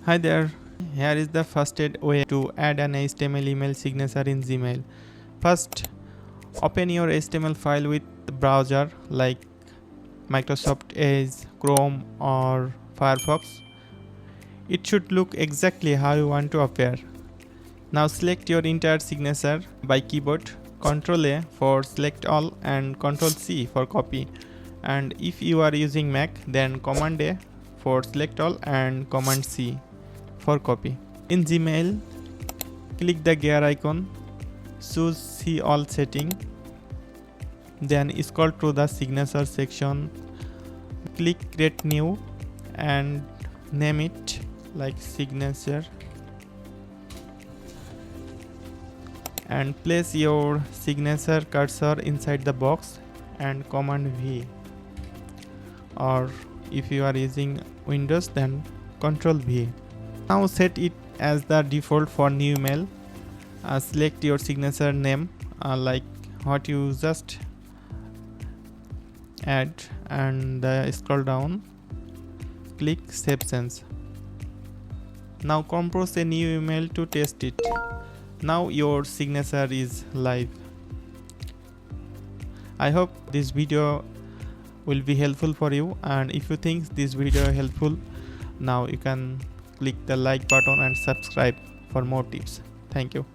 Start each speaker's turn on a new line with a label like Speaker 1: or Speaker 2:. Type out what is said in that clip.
Speaker 1: Hi there, here is the first way to add an HTML email signature in Gmail. First, open your HTML file with the browser like Microsoft Edge, Chrome or Firefox. It should look exactly how you want to appear. Now select your entire signature by keyboard, Ctrl A for select all and Ctrl C for copy. And if you are using Mac, then Command A for select all and Command C for copy. In Gmail, click the gear icon, choose see all setting, then scroll to the signature section, click create new and name it like signature and place your signature cursor inside the box and Command V, or if you are using Windows then Control V. Now set it as the default for new email. Select your signature name like what you just add and scroll down, click save change. Now compose a new email to test it. Now your signature is live. I hope this video will be helpful for you, and if you think this video helpful, now you can click the like button and subscribe for more tips. Thank you.